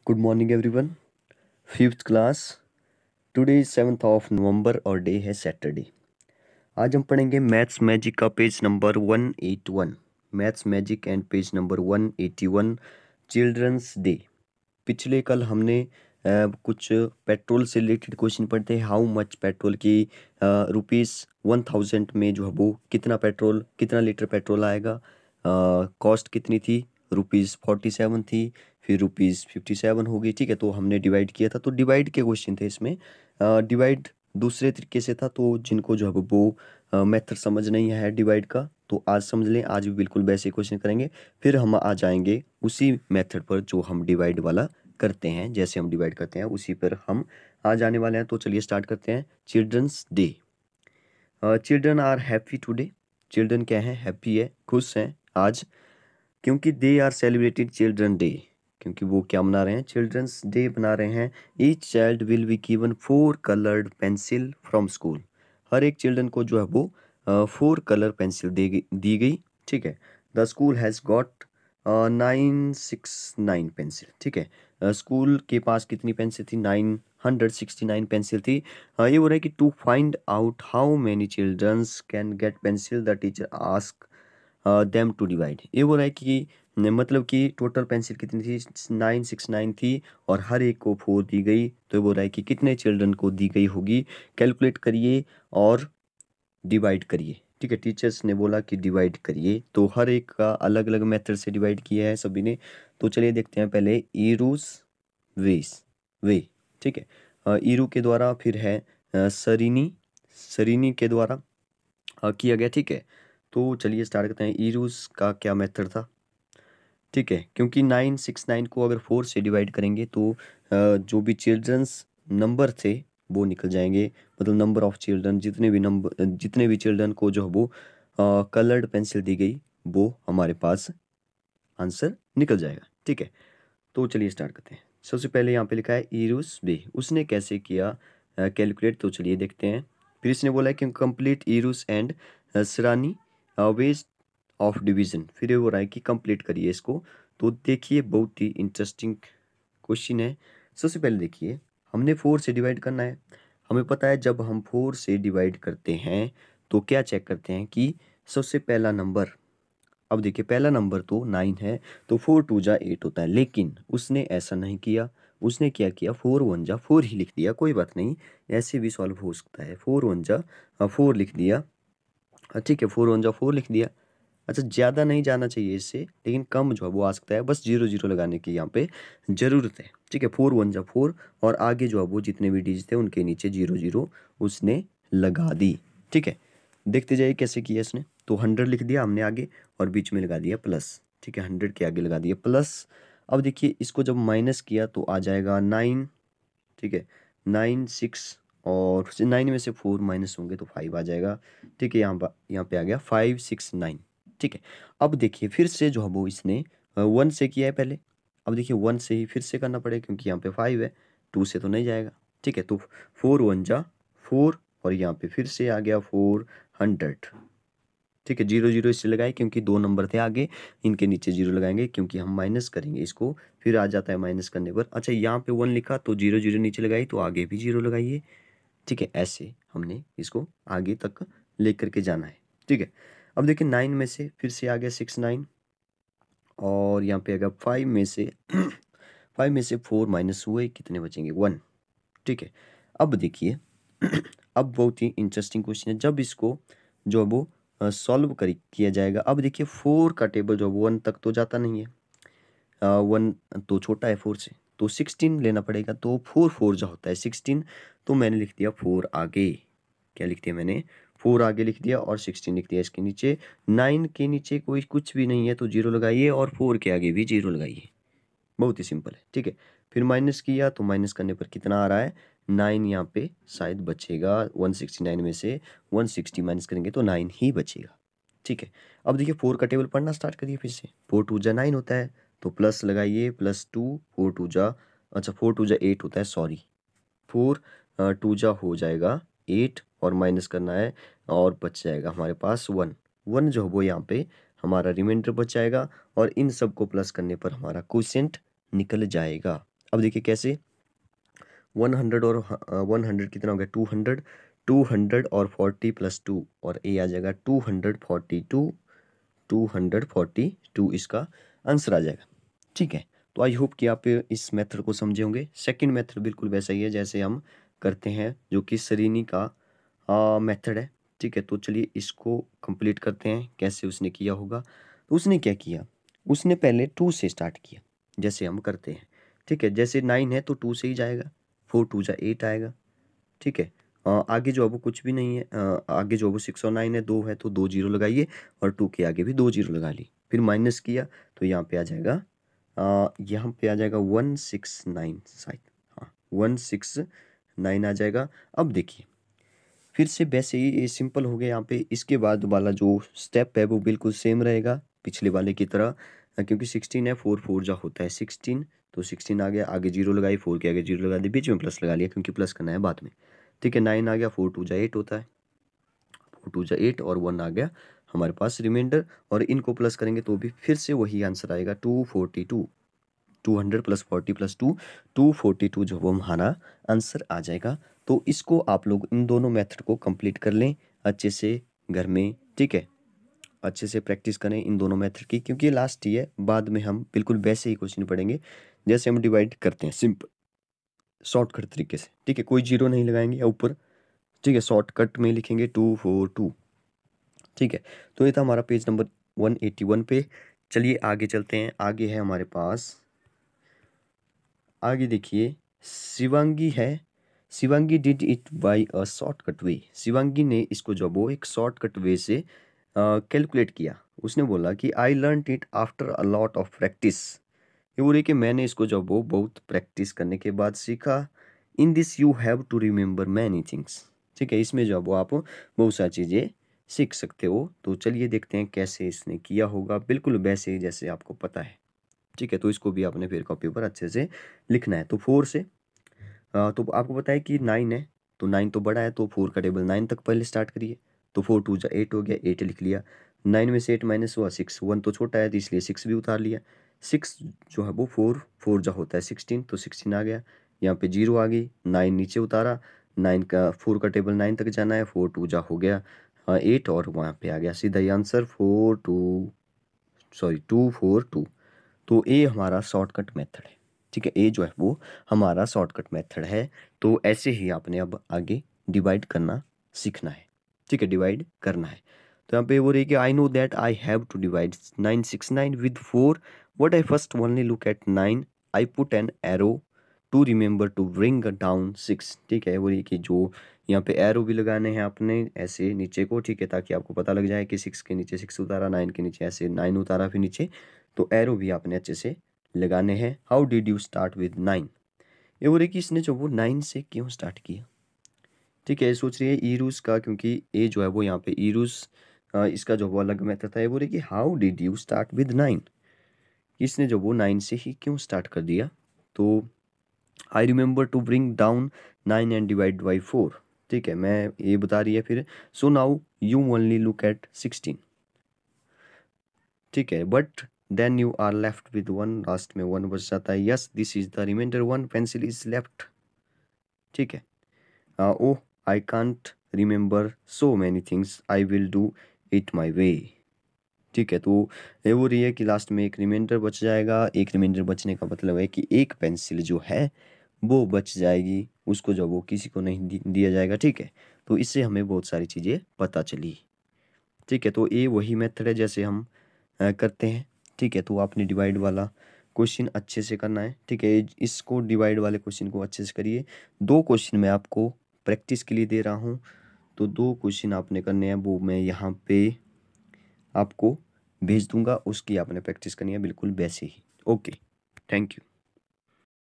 Good morning everyone. Fifth class. Today is 7th of November और day है Saturday. आज हम पढ़ेंगे मैथ्स मैजिक का page number 181. Maths magic and page number 181 children's day. पिछले कल हमने कुछ पेट्रोल से रिलेटेड क्वेश्चन पढ़ते हैं. हाउ मच पेट्रोल की ₹1000 में जो है वो कितना लीटर पेट्रोल आएगा. कॉस्ट कितनी थी, ₹47 थी, फिर ₹57 होगी. ठीक है, तो हमने डिवाइड किया था. तो डिवाइड के क्वेश्चन थे इसमें. डिवाइड दूसरे तरीके से था, तो जिनको जो है वो मेथड समझ नहीं है डिवाइड का, तो आज समझ लें. आज भी बिल्कुल वैसे क्वेश्चन करेंगे. फिर हम आ जाएंगे उसी मेथड पर जो हम डिवाइड वाला करते हैं. जैसे हम डिवाइड करते हैं उसी पर हम आ जाने वाले हैं. तो चलिए स्टार्ट करते हैं. Children's day. Children are happy today. Children क्या है, हैप्पी है, खुश हैं आज, क्योंकि they are celebrated children day. क्योंकि वो क्या मना रहे हैं, चिल्ड्रंस डे बना रहे हैं. Each child will be given 4 coloured pencil from school. हर एक चिल्ड्रन को जो है वो 4 कलर पेंसिल दी गई. ठीक है. The school has got 969 pencil. ठीक है, स्कूल के पास कितनी पेंसिल थी, 969 पेंसिल थी. ये बोल रहा है कि to find out how many childrens can get pencil the teacher ask them to divide. ये बोल रहा है कि मतलब कि टोटल पेंसिल कितनी थी, 969 थी और हर एक को 4 दी गई. तो ये बोल रहा है कि कितने चिल्ड्रन को दी गई होगी, कैलकुलेट करिए और डिवाइड करिए. ठीक है, टीचर्स ने बोला कि डिवाइड करिए, तो हर एक का अलग अलग मेथड से डिवाइड किया है सभी ने. तो चलिए देखते हैं पहले ईरूस वेस वे. ठीक है, ईरू के द्वारा, फिर है सरीनी के द्वारा किया गया. ठीक है, तो चलिए स्टार्ट करते हैं. ईरूस का क्या मेथड था. ठीक है, क्योंकि 969 को अगर 4 से डिवाइड करेंगे तो जो भी चिल्ड्रंस नंबर थे वो निकल जाएंगे. मतलब नंबर ऑफ चिल्ड्रन, जितने भी चिल्ड्रन को जो है वो कलर्ड पेंसिल दी गई, वो हमारे पास आंसर निकल जाएगा. ठीक है, तो चलिए स्टार्ट करते हैं. सबसे पहले यहाँ पे लिखा है ईरूस बे. उसने कैसे किया कैलकुलेट, तो चलिए देखते हैं. फिर इसने बोला है कि कंप्लीट ईरूस एंड सरानी वेज ऑफ डिवीजन. फिर ये हो रहा है कि कंप्लीट करिए इसको. तो देखिए बहुत ही इंटरेस्टिंग क्वेश्चन है. सबसे पहले देखिए, हमने 4 से डिवाइड करना है. हमें पता है जब हम 4 से डिवाइड करते हैं तो क्या चेक करते हैं कि सबसे पहला नंबर. अब देखिए पहला नंबर तो 9 है, तो 4 2 जा 8 होता है. लेकिन उसने ऐसा नहीं किया. उसने क्या किया, 4 1 जा 4 ही लिख दिया. कोई बात नहीं, ऐसे भी सॉल्व हो सकता है. 4 1 जा 4 लिख दिया. ठीक है, 4 1 जा 4 लिख दिया. अच्छा, ज़्यादा नहीं जाना चाहिए इससे, लेकिन कम जो है वो आ सकता है. बस 0 0 लगाने की यहाँ पे ज़रूरत है. ठीक है, 4 1 जा 4 और आगे जो है वो जितने भी डिजिट थे उनके नीचे 0 0 उसने लगा दी. ठीक है, देखते जाइए कैसे किया इसने. तो 100 लिख दिया हमने आगे और बीच में लगा दिया प्लस. ठीक है, 100 के आगे लगा दिया प्लस. अब देखिए इसको जब माइनस किया तो आ जाएगा 9. ठीक है, 9 6 और 9 में से 4 माइनस होंगे तो 5 आ जाएगा. ठीक है, यहाँ पे आ गया 5 6 9. ठीक है, अब देखिए फिर से जो है वो इसने 1 से किया है पहले. अब देखिए 1 से ही फिर से करना पड़ेगा क्योंकि यहाँ पे 5 है, 2 से तो नहीं जाएगा. ठीक है, तो 4 1 जा 4 और यहाँ पे फिर से आ गया 400. ठीक है, 0 0 इससे लगाए क्योंकि 2 नंबर थे आगे, इनके नीचे 0 लगाएंगे क्योंकि हम माइनस करेंगे इसको. फिर आ जाता है माइनस करने पर. अच्छा, यहाँ पे 1 लिखा तो 0 0 नीचे लगाई तो आगे भी 0 लगाइए. ठीक है, ऐसे हमने इसको आगे तक लेकर के जाना है. ठीक है, अब देखिए 9 में से फिर से आ गया 6 9 और यहाँ पे आ गया 5 में से 5 में से 4 माइनस हुए, कितने बचेंगे 1. ठीक है, अब देखिए अब बहुत ही इंटरेस्टिंग क्वेश्चन है. जब इसको जो है वो सॉल्व किया जाएगा. अब देखिए 4 का टेबल जो 1 तक तो जाता नहीं है. 1 तो छोटा है 4 से, तो 16 लेना पड़ेगा. तो 4 4 जो होता है 16, तो मैंने लिख दिया 4 आगे. क्या लिख दिया मैंने, 4 आगे लिख दिया और 16 लिख दिया इसके नीचे. 9 के नीचे कोई कुछ भी नहीं है तो 0 लगाइए और 4 के आगे भी 0 लगाइए. बहुत ही सिंपल है. ठीक है, फिर माइनस किया तो माइनस करने पर कितना आ रहा है, 9 यहाँ पे शायद बचेगा. 169 में से 160 माइनस करेंगे तो 9 ही बचेगा. ठीक है, अब देखिए 4 का टेबल पढ़ना स्टार्ट करिए फिर से. 4 2 जा 9 होता है तो प्लस लगाइए, +2 4 2 जा, अच्छा 4 2 जा 8 होता है, सॉरी 4 2 जा हो जाएगा 8 और माइनस करना है और बच जाएगा हमारे पास 1. 1 जो है वो यहाँ पे हमारा रिमाइंडर बच जाएगा और इन सब को प्लस करने पर हमारा क्वोशिएंट निकल जाएगा. अब देखिए कैसे, 100 और 100 कितना हो गया 200, 200 और 40 प्लस 2 और ए आ जाएगा 242, 242 इसका आंसर आ जाएगा। ठीक है, तो आई होप कि आप इस मेथड को समझे होंगे। सेकंड मेथड बिल्कुल वैसा ही है जैसे हम करते हैं, जो कि सरीनी का मेथड है। ठीक है, तो चलिए इसको कंप्लीट करते हैं, कैसे उसने किया होगा। तो उसने क्या किया, उसने पहले 2 से स्टार्ट किया जैसे हम करते हैं। ठीक है, जैसे 9 है तो 2 से ही जाएगा, 4 2 जा 8 आएगा। ठीक है, आगे जो है वो कुछ भी नहीं है, आगे जो है वो 6 और 9 है, 2 है तो 2 जीरो लगाइए और 2 के आगे भी 2 जीरो लगा ली, फिर माइनस किया तो यहाँ पे आ जाएगा, यहाँ पे आ जाएगा 169 शायद, हाँ 169 आ जाएगा। अब देखिए फिर से वैसे ही ये सिंपल हो गया। यहाँ पे इसके बाद वाला जो स्टेप है वो बिल्कुल सेम रहेगा पिछले वाले की तरह, क्योंकि 16 है, 4 4 जा होता है 16, तो 16 आ गया, आगे जीरो लगाई, 4 के आगे जीरो लगा दी, बीच में प्लस लगा लिया क्योंकि प्लस करना है बाद में। ठीक है, 9 आ गया, 4 2 जा 8 होता है, 4 2 जा 8 और 1 आ गया हमारे पास रिमाइंडर, और इनको प्लस करेंगे तो भी फिर से वही आंसर आएगा 242, 200 प्लस 40 प्लस 2, 242 जो वो हमारा आंसर आ जाएगा। तो इसको आप लोग इन दोनों मेथड को कंप्लीट कर लें अच्छे से घर में। ठीक है, अच्छे से प्रैक्टिस करें इन दोनों मेथड की, क्योंकि ये लास्ट ही है, बाद में हम बिल्कुल वैसे ही क्वेश्चन पढ़ेंगे जैसे हम डिवाइड करते हैं सिंपल शॉर्टकट तरीके से। ठीक है, कोई जीरो नहीं लगाएंगे या ऊपर। ठीक है, शॉर्टकट में लिखेंगे 242। ठीक है, तो ये था हमारा पेज नंबर 181 पे। चलिए आगे चलते हैं, आगे है हमारे पास, आगे देखिए शिवांगी है। Shivangi did it by a shortcut way. Shivangi ने इसको जो वो एक शॉर्टकट वे से कैलकुलेट किया। उसने बोला कि I learn it after a lot of practice. ये बोल रही कि मैंने इसको जो वो बहुत प्रैक्टिस करने के बाद सीखा। In this you have to remember many things. ठीक है, इसमें जो वो आप बहुत सारी चीज़ें सीख सकते हो। तो चलिए देखते हैं कैसे इसने किया होगा, बिल्कुल वैसे ही जैसे आपको पता है। ठीक है, तो इसको भी आपने फिर कॉपी पर अच्छे से लिखना है। तो 4 से तो आपको पता है कि 9 है, तो 9 तो बड़ा है, तो 4 का टेबल 9 तक पहले स्टार्ट करिए। तो 4 2 जा 8 हो गया, 8 लिख लिया। 9 में से 8 माइनस हुआ 6, 1 तो छोटा है तो इसलिए 6 भी उतार लिया। 6 जो है वो 4 4 जा होता है 16, तो 16 आ गया। यहाँ पे 0 आ गई, 9 नीचे उतारा, 9 का 4 का टेबल 9 तक जाना है, 4 2 जा हो गया 8 और वहाँ पे आ गया सीधा ही आंसर 242। तो ये हमारा शॉर्टकट मेथड है। ठीक है, ये जो है वो हमारा शॉर्टकट मेथड है। तो ऐसे ही आपने अब आगे डिवाइड करना सीखना है। ठीक है, डिवाइड करना है। तो यहाँ पे वो रही कि I know that I have to divide 969 with 4, what I first only look at 9, I put an arrow to remember to bring down 6। ठीक है, वो रही कि जो यहाँ पे एरो भी लगाने हैं आपने ऐसे नीचे को। ठीक है, ताकि आपको पता लग जाए कि 6 के नीचे 6 उतारा, 9 के नीचे ऐसे 9 उतारा फिर नीचे, तो एरो भी आपने अच्छे से लगाने हैं। How did you start with 9। ये बोल रही कि इसने जो वो 9 से क्यों स्टार्ट किया। ठीक है, ये सोच रही है ईरूस का, क्योंकि ए जो है वो यहाँ पे ईरूस इसका जो वो अलग मेथड था। ये बोल रही कि how did you start with 9, इसने जो वो 9 से ही क्यों स्टार्ट कर दिया। तो I remember to bring down 9 and divide by 4। ठीक है, मैं ये बता रही है फिर। So now you only look at 16। ठीक है, but then you are left with 1, last में 1 बच जाता है। Yes this is the reminder 1, pencil is left. ठीक है, oh I can't remember so many things, I will do it my way. ठीक है, तो ये वो रही है कि लास्ट में एक रिमाइंडर बच जाएगा। एक रिमाइंडर बचने का मतलब है कि एक पेंसिल जो है वो बच जाएगी, उसको जो वो किसी को नहीं दिया जाएगा। ठीक है, तो इससे हमें बहुत सारी चीज़ें पता चली। ठीक है, तो ये वही मेथड है जैसे हम करते हैं। ठीक है, तो आपने डिवाइड वाला क्वेश्चन अच्छे से करना है। ठीक है, इसको डिवाइड वाले क्वेश्चन को अच्छे से करिए। 2 क्वेश्चन मैं आपको प्रैक्टिस के लिए दे रहा हूँ, तो 2 क्वेश्चन आपने करने हैं, वो मैं यहाँ पे आपको भेज दूंगा, उसकी आपने प्रैक्टिस करनी है बिल्कुल वैसे ही। Okay, thank you.